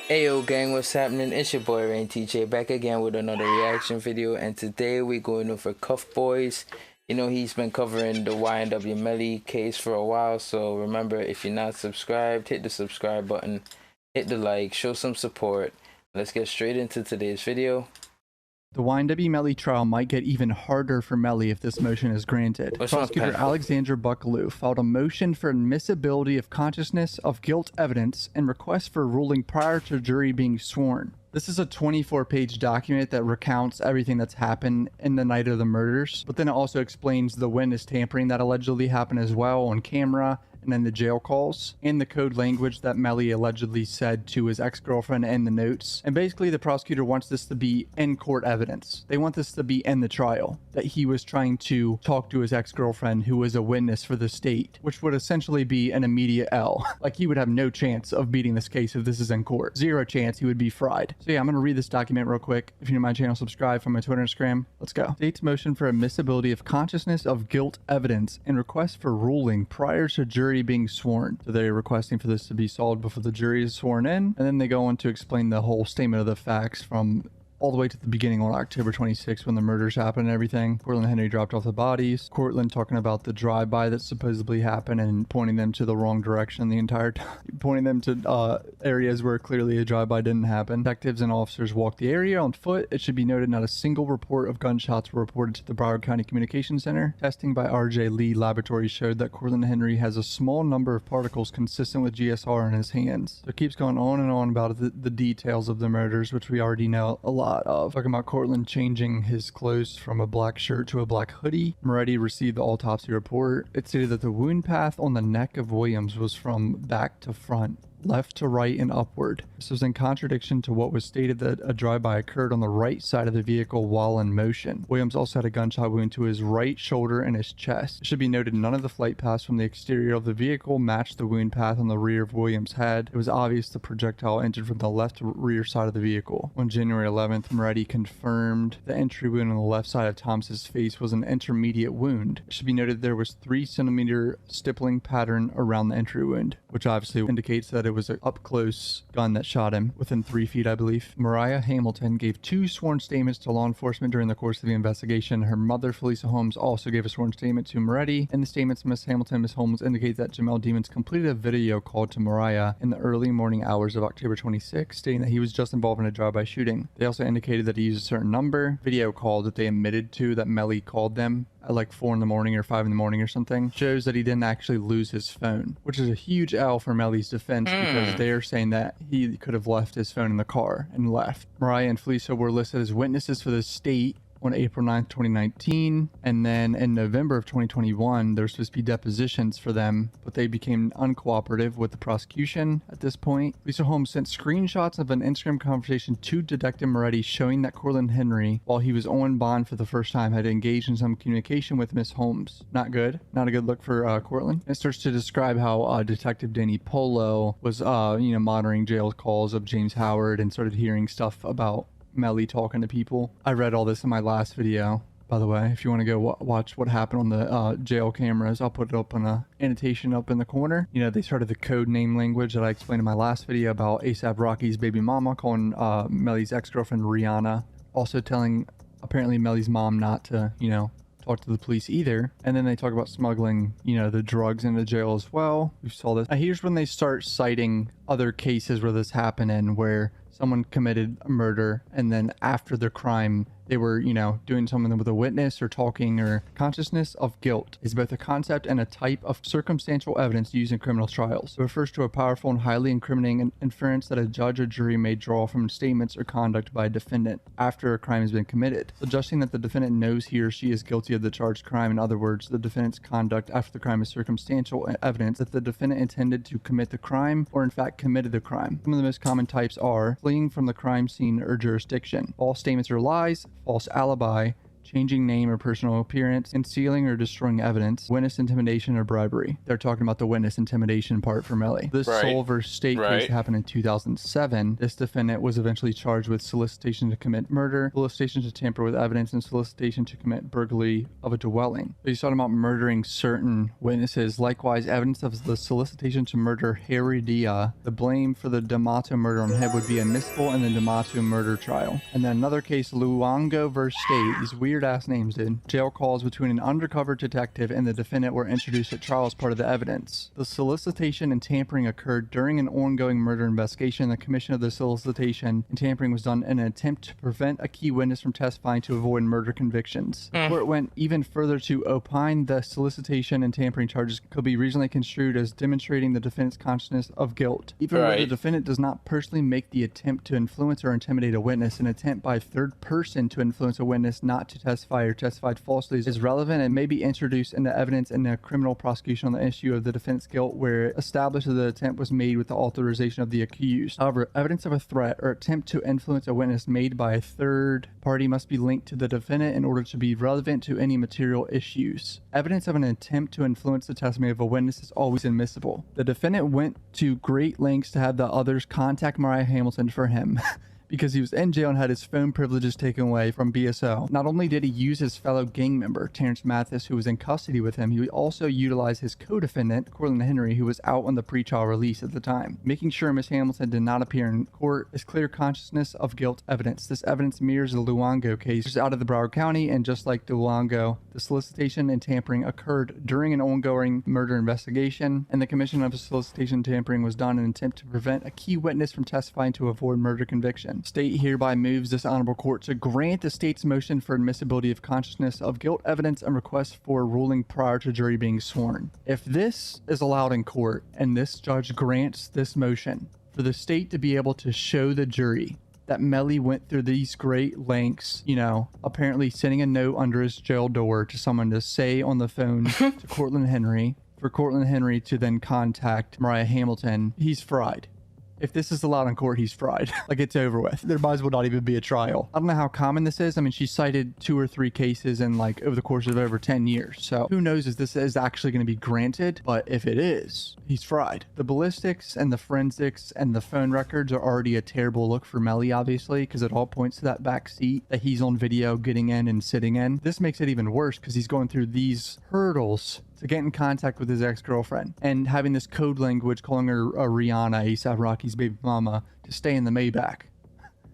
Ayo gang, what's happening? It's your boy Araine TJ back again with another reaction video, and today we're going over Cuff Boys. You know, he's been covering the YNW Melly case for a while, so remember, if you're not subscribed, hit the subscribe button, hit the like, show some support. Let's get straight into today's video. The YNW Melly trial might get even harder for Melly if this motion is granted. Prosecutor Alexandra Buckaloo filed a motion for admissibility of consciousness of guilt evidence and request for a ruling prior to jury being sworn. This is a 24-page document that recounts everything that's happened in the night of the murders, but then it also explains the witness tampering that allegedly happened as well on camera, and then the jail calls, and the code language that Melly allegedly said to his ex-girlfriend in the notes. And basically the prosecutor wants this to be in court evidence. They want this to be in the trial, that he was trying to talk to his ex-girlfriend who was a witness for the state, which would essentially be an immediate L. Like, he would have no chance of beating this case if this is in court. Zero chance, he would be fried. So yeah, I'm gonna read this document real quick. If you're new to my channel, subscribe from my Twitter and Instagram. Let's go. State's motion for admissibility of consciousness of guilt evidence and request for ruling prior to jury being sworn. So they're requesting for this to be solved before the jury is sworn in, and then they go on to explain the whole statement of the facts from all the way to the beginning on October 26th when the murders happened and everything. Cortland Henry dropped off the bodies. Cortland talking about the drive-by that supposedly happened and pointing them to the wrong direction the entire time. Pointing them to areas where clearly a drive-by didn't happen. Detectives and officers walked the area on foot. It should be noted not a single report of gunshots were reported to the Broward County Communications Center. Testing by RJ Lee Laboratories showed that Cortland Henry has a small number of particles consistent with GSR in his hands. So it keeps going on and on about the details of the murders, which we already know a lot of. Talking about Cortland changing his clothes from a black shirt to a black hoodie. Moretti received the autopsy report. It stated that the wound path on the neck of Williams was from back to front, left to right, and upward. This was in contradiction to what was stated that a drive-by occurred on the right side of the vehicle while in motion. Williams also had a gunshot wound to his right shoulder and his chest. It should be noted none of the flight paths from the exterior of the vehicle matched the wound path on the rear of Williams' head. It was obvious the projectile entered from the left rear side of the vehicle. On January 11th, Moretti confirmed the entry wound on the left side of Thomas's face was an intermediate wound. It should be noted there was 3-centimeter stippling pattern around the entry wound, which obviously indicates that it was an up-close gun that shot him within 3 feet, I believe. Mariah Hamilton gave 2 sworn statements to law enforcement during the course of the investigation. Her mother, Felisa Holmes, also gave a sworn statement to Moretti. In the statements, Miss Hamilton and Miss Holmes indicate that Jamel Demons completed a video call to Mariah in the early morning hours of October 26, stating that he was just involved in a drive-by shooting. They also indicated that he used a certain number. Video call that they admitted to that Melly called them at like 4 in the morning or 5 in the morning or something shows that he didn't actually lose his phone, which is a huge L for Melly's defense because they're saying that he could have left his phone in the car and left. Mariah and Felisa were listed as witnesses for the state on April 9th, 2019, and then in November of 2021 there's supposed to be depositions for them, but they became uncooperative with the prosecution at this point. Felisa Holmes sent screenshots of an Instagram conversation to Detective Moretti showing that Cortland Henry, while he was on bond for the first time, had engaged in some communication with Miss Holmes. Not good. Not a good look for Cortland. It starts to describe how Detective Danny Polo was monitoring jail calls of James Howard and started hearing stuff about Melly talking to people. I read all this in my last video, by the way. If you want to go watch what happened on the jail cameras, I'll put it up on a annotation up in the corner. You know, they started the code name language that I explained in my last video about ASAP Rocky's baby mama calling Melly's ex-girlfriend Rihanna, also telling apparently Melly's mom not to, talk to the police either. And then they talk about smuggling, the drugs into jail as well. We saw this. Here's when they start citing other cases where this happened and where someone committed a murder and then after the crime they were, doing something with a witness or talking, or consciousness of guilt is both a concept and a type of circumstantial evidence used in criminal trials. It refers to a powerful and highly incriminating inference that a judge or jury may draw from statements or conduct by a defendant after a crime has been committed, suggesting that the defendant knows he or she is guilty of the charged crime. In other words, the defendant's conduct after the crime is circumstantial evidence that the defendant intended to commit the crime or in fact committed the crime. Some of the most common types are fleeing from the crime scene or jurisdiction, false statements or lies, false alibi, changing name or personal appearance, concealing or destroying evidence, witness intimidation or bribery. They're talking about the witness intimidation part for Melly. This Soul versus State case happened in 2007. This defendant was eventually charged with solicitation to commit murder, solicitation to tamper with evidence, and solicitation to commit burglary of a dwelling. So he's talking about murdering certain witnesses. Likewise, evidence of the solicitation to murder Heredia. The blame for the D'Amato murder on him would be admissible in the D'Amato murder trial. And then another case, Luongo versus State. These weird ass names, dude. Jail calls between an undercover detective and the defendant were introduced at trial as part of the evidence. The solicitation and tampering occurred during an ongoing murder investigation. The commission of the solicitation and tampering was done in an attempt to prevent a key witness from testifying to avoid murder convictions. The court went even further to opine the solicitation and tampering charges could be reasonably construed as demonstrating the defendant's consciousness of guilt. Even though the defendant does not personally make the attempt to influence or intimidate a witness, an attempt by a third person to influence a witness not to testify or testified falsely is relevant and may be introduced into evidence in a criminal prosecution on the issue of the defendant's guilt where it established that the attempt was made with the authorization of the accused. However, evidence of a threat or attempt to influence a witness made by a third party must be linked to the defendant in order to be relevant to any material issues. Evidence of an attempt to influence the testimony of a witness is always admissible. The defendant went to great lengths to have the others contact Mariah Hamilton for him. Because he was in jail and had his phone privileges taken away from BSO. Not only did he use his fellow gang member, Terrence Mathis, who was in custody with him, he also utilized his co-defendant, Cortland Henry, who was out on the pretrial release at the time. Making sure Miss Hamilton did not appear in court is clear consciousness of guilt evidence. This evidence mirrors the Luongo case, which is out of the Broward County, and just like Luongo, the solicitation and tampering occurred during an ongoing murder investigation, and the commission of solicitation and tampering was done in an attempt to prevent a key witness from testifying to avoid murder conviction. State hereby moves this honorable court to grant the state's motion for admissibility of consciousness of guilt evidence and request for a ruling prior to jury being sworn. If this is allowed in court and this judge grants this motion for the state to be able to show the jury that Melly went through these great lengths, you know, apparently sending a note under his jail door to someone to say on the phone to Cortland Henry, for Cortland Henry to then contact Mariah Hamilton, he's fried. If this is allowed in court, he's fried. Like, it's over with. There might as well not even be a trial. I don't know how common this is. I mean, she cited 2 or 3 cases in like over the course of over 10 years. So who knows if this is actually going to be granted, but if it is, he's fried. The ballistics and the forensics and the phone records are already a terrible look for Melly, obviously, because it all points to that back seat that he's on video getting in and sitting in. This makes it even worse because he's going through these hurdles to get in contact with his ex-girlfriend and having this code language calling her Rihanna, A$AP Rocky's baby mama, to stay in the Maybach.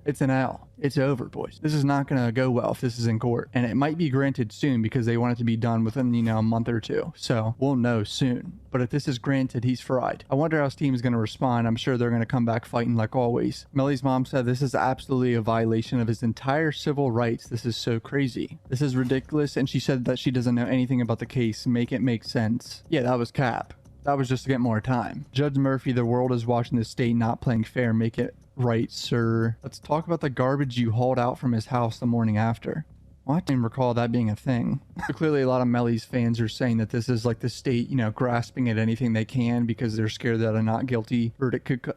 It's an L. It's over, boys. This is not going to go well if this is in court. And it might be granted soon because they want it to be done within, you know, a month or 2. So we'll know soon. But if this is granted, he's fried. I wonder how his team is going to respond. I'm sure they're going to come back fighting like always. Melly's mom said this is absolutely a violation of his entire civil rights. This is so crazy. This is ridiculous. And she said that she doesn't know anything about the case. Make it make sense. Yeah, that was cap. That was just to get more time. Judge Murphy, the world is watching the state not playing fair. Make it right, sir. Let's talk about the garbage you hauled out from his house the morning after. Well, I didn't recall that being a thing. So clearly, a lot of Melly's fans are saying that this is like the state, you know, grasping at anything they can because they're scared that a not guilty verdict could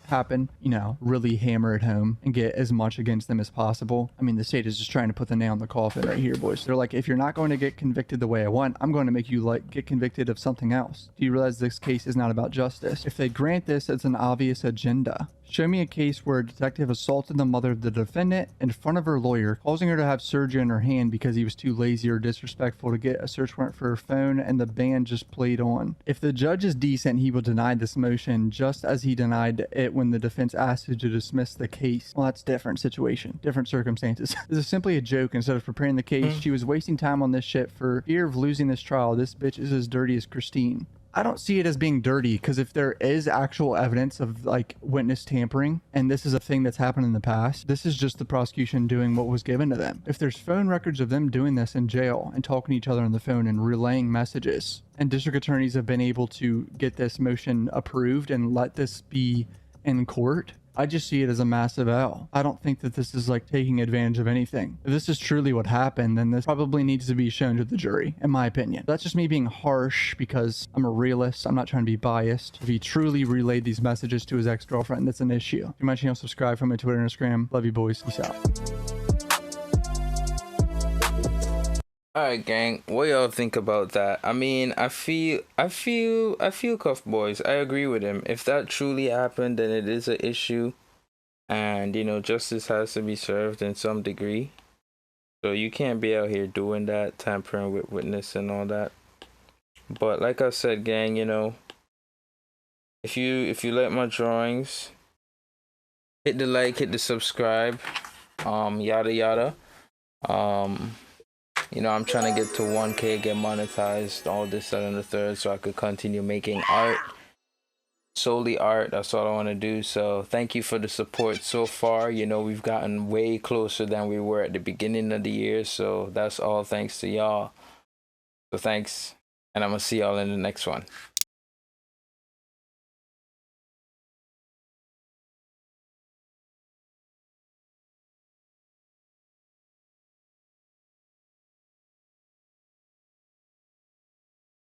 happen. You know, really hammer it home and get as much against them as possible. I mean, the state is just trying to put the nail in the coffin right here, boys. They're like, if you're not going to get convicted the way I want, I'm going to make you like get convicted of something else. Do you realize this case is not about justice? If they grant this, it's an obvious agenda. Show me a case where a detective assaulted the mother of the defendant in front of her lawyer, causing her to have surgery on her hand because he was too lazy or disrespectful to get a search warrant for her phone and the band just played on. If the judge is decent, he will deny this motion just as he denied it when the defense asked him to dismiss the case. Well, that's a different situation, different circumstances. This is simply a joke. Instead of preparing the case, she was wasting time on this shit for fear of losing this trial. This bitch is as dirty as Christine. I don't see it as being dirty because if there is actual evidence of like witness tampering and this is a thing that's happened in the past, this is just the prosecution doing what was given to them. If there's phone records of them doing this in jail and talking to each other on the phone and relaying messages, and district attorneys have been able to get this motion approved and let this be in court, I just see it as a massive L. I don't think that this is like taking advantage of anything. If this is truly what happened, then this probably needs to be shown to the jury, in my opinion. That's just me being harsh because I'm a realist. I'm not trying to be biased. If he truly relayed these messages to his ex-girlfriend, that's an issue. To my channel, subscribe from my Twitter and Instagram. Love you, boys. Peace out. All right, gang. What y'all think about that? I mean, I feel Cuff Boys. I agree with him. If that truly happened, then it is an issue, and you know, justice has to be served in some degree. So you can't be out here doing that, tampering with witness and all that. But like I said, gang, you know, if you like my drawings, hit the like, hit the subscribe, yada yada. You know, I'm trying to get to 1K, get monetized, all this, that, and the third, so I could continue making art, solely art. That's all I want to do. So thank you for the support so far. You know, we've gotten way closer than we were at the beginning of the year, so that's all thanks to y'all. So thanks, and I'm gonna see y'all in the next one.